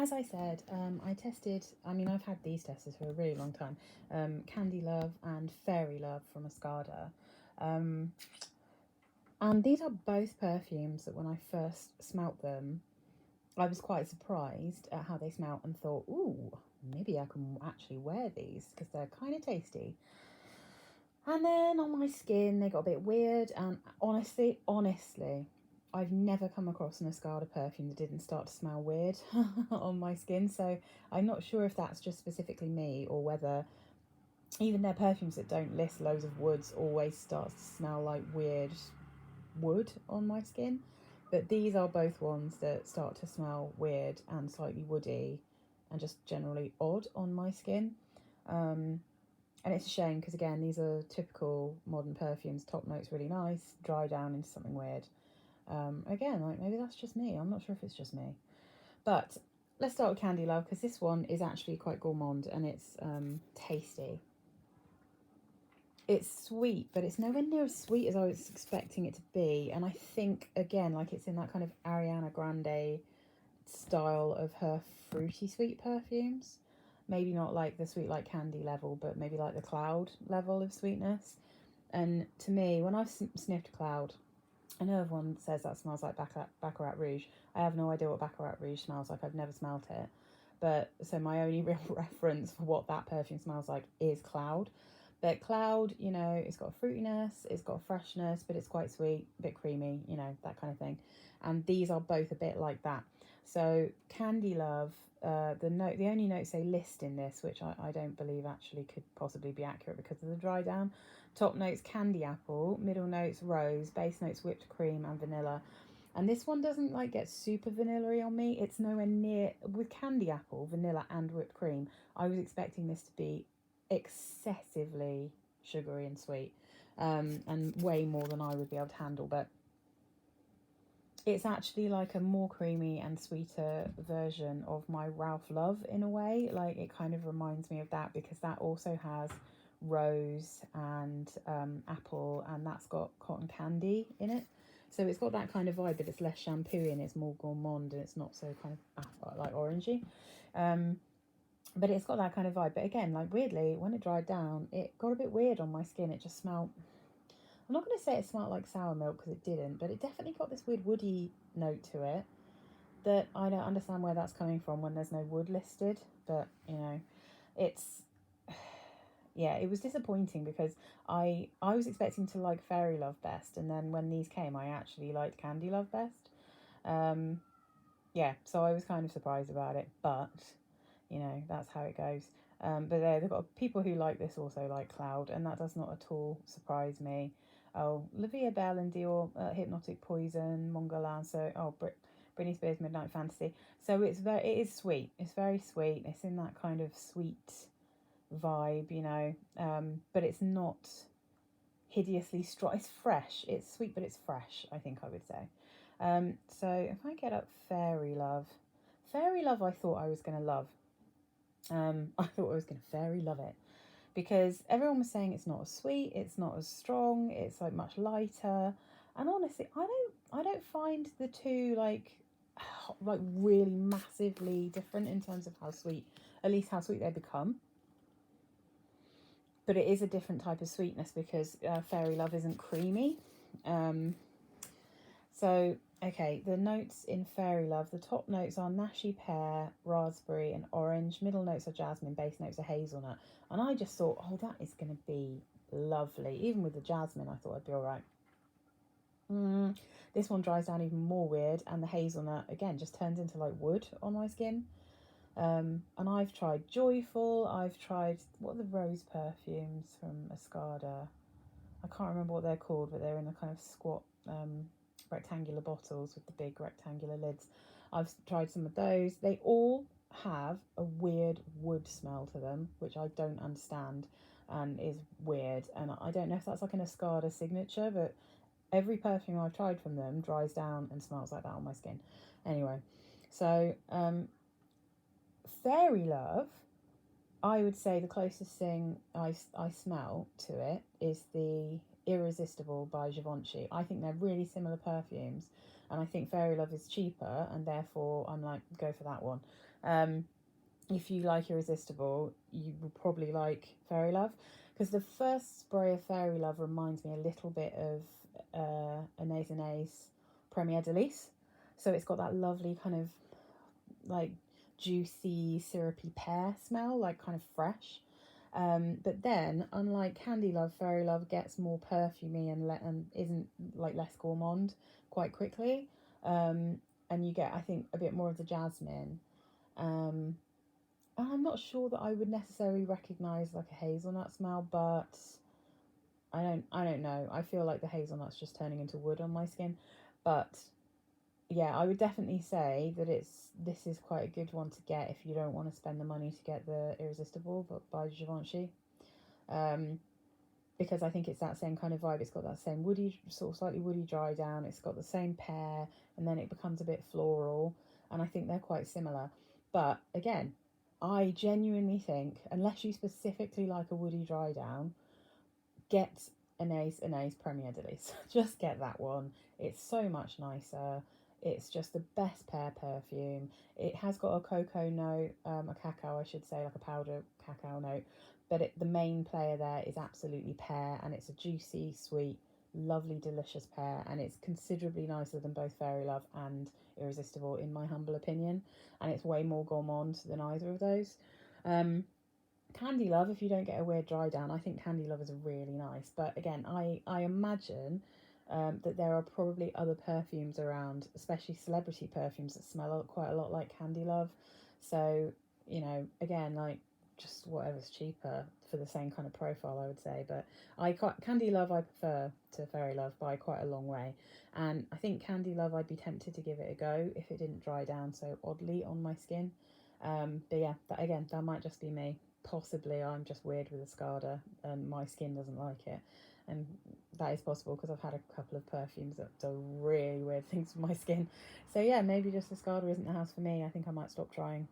as I said, I tested, I mean, I've had these testers for a really long time, Candy Love and Fairy Love from Escada. Um, and these are both perfumes that when I first smelt them, I was quite surprised at how they smelt and thought, ooh, maybe I can actually wear these because they're kind of tasty. And then on my skin, they got a bit weird. And honestly, I've never come across an Escada perfume that didn't start to smell weird on my skin. So I'm not sure if that's just specifically me or whether even their perfumes that don't list loads of woods always starts to smell like weird wood on my skin. But these are both ones that start to smell weird and slightly woody and just generally odd on my skin. And it's a shame because, again, these are typical modern perfumes. Top note's really nice, dry down into something weird. Again, like maybe that's just me. I'm not sure if it's just me. But let's start with Candy Love because this one is actually quite gourmand and it's tasty. It's sweet, but it's nowhere near as sweet as I was expecting it to be. And I think, again, like it's in that kind of Ariana Grande style of her fruity sweet perfumes. Maybe not like the sweet like candy level, but maybe like the cloud level of sweetness. And to me, when I've sniffed cloud, I know everyone says that smells like Baccarat Rouge. I have no idea what Baccarat Rouge smells like. I've never smelled it. But so my only real reference for what that perfume smells like is cloud. But cloud, you know, it's got a fruitiness, it's got a freshness, but it's quite sweet, a bit creamy, you know, that kind of thing. And these are both a bit like that. So Candy Love, the only notes they list in this, which I don't believe actually could possibly be accurate because of the dry down. Top notes candy apple, middle notes rose, base notes whipped cream and vanilla. And this one doesn't like get super vanilla-y on me. It's nowhere near with candy apple, vanilla and whipped cream. I was expecting this to be excessively sugary and sweet, and way more than I would be able to handle. But it's actually like a more creamy and sweeter version of my Ralph Love in a way. Like it kind of reminds me of that because that also has rose and apple, and that's got cotton candy in it. So it's got that kind of vibe, but it's less shampooey and it's more gourmand and it's not so kind of like orangey. But it's got that kind of vibe. But again, like weirdly, when it dried down, it got a bit weird on my skin. It just smelled, I'm not going to say it smelled like sour milk because it didn't, but it definitely got this weird woody note to it that I don't understand where that's coming from when there's no wood listed. But, you know, it's, yeah, it was disappointing because I was expecting to like Fairy Love best. And then when these came, I actually liked Candy Love best. Yeah, so I was kind of surprised about it. But, you know, that's how it goes. But they've got people who like this also like Cloud, and that does not at all surprise me. Oh, La Vie est Belle and Dior, Hypnotic Poison, Mongolan, so Britney Spears Midnight Fantasy. So it is sweet. It's very sweet. It's in that kind of sweet vibe, you know. But it's not hideously strong. It's fresh. It's sweet, but it's fresh, I think I would say. So if I get up Fairy Love, I thought I was going to love. I thought I was going to fairy love it because everyone was saying it's not as sweet, it's not as strong, it's like much lighter. And honestly, I don't find the two like really massively different in terms of how sweet, at least how sweet they become. But it is a different type of sweetness because Fairy Love isn't creamy. So, okay, the notes in Fairy Love, the top notes are Nashi pear, raspberry, and orange. Middle notes are jasmine, base notes are hazelnut. And I just thought, oh, that is going to be lovely. Even with the jasmine, I thought I'd be all right. This one dries down even more weird, and the hazelnut, again, just turns into like wood on my skin. And I've tried Joyful, I've tried, what are the rose perfumes from Escada? I can't remember what they're called, but they're in a kind of squat rectangular bottles with the big rectangular lids. I've tried some of those. They all have a weird wood smell to them, which I don't understand and is weird. And I don't know if that's like an Escada signature, but every perfume I've tried from them dries down and smells like that on my skin. Anyway, so Fairy Love, I would say the closest thing I smell to it is the Irresistible by Givenchy. I think they're really similar perfumes. and I think Fairy Love is cheaper, and therefore I'm like, go for that one. If you like Irresistible, you will probably like Fairy Love, because the first spray of Fairy Love reminds me a little bit of Anais Anais Premier Delice. So it's got that lovely kind of like juicy, syrupy pear smell, like kind of fresh. But then, unlike Candy Love, Fairy Love gets more perfumey and isn't like less gourmand quite quickly. And you get, I think, a bit more of the jasmine. And I'm not sure that I would necessarily recognise like a hazelnut smell, but I don't know. I feel like the hazelnut's just turning into wood on my skin. But yeah, I would definitely say that this is quite a good one to get if you don't want to spend the money to get the Irresistible but by Givenchy. Um, because I think it's that same kind of vibe. It's got that same woody, sort of slightly woody dry down. It's got the same pear, and then it becomes a bit floral. And I think they're quite similar. But again, I genuinely think, unless you specifically like a woody dry down, get Anais Premier Delice. Just get that one. It's so much nicer. It's just the best pear perfume. It has got a cocoa note, a cacao, I should say, like a powder cacao note. But the main player there is absolutely pear, and it's a juicy, sweet, lovely, delicious pear, and it's considerably nicer than both Fairy Love and Irresistible, in my humble opinion. And it's way more gourmand than either of those. Candy Love, if you don't get a weird dry down, I think Candy Love is really nice. But again, I imagine that there are probably other perfumes around, especially celebrity perfumes that smell quite a lot like Candy Love. So, again, like just whatever's cheaper for the same kind of profile, I would say. But Candy Love I prefer to Fairy Love by quite a long way. And I think Candy Love I'd be tempted to give it a go if it didn't dry down so oddly on my skin. But yeah, that might just be me. Possibly I'm just weird with Escada and my skin doesn't like it. And that is possible because I've had a couple of perfumes that do really weird things with my skin. So yeah, maybe just Escada isn't the house for me. I think I might stop trying.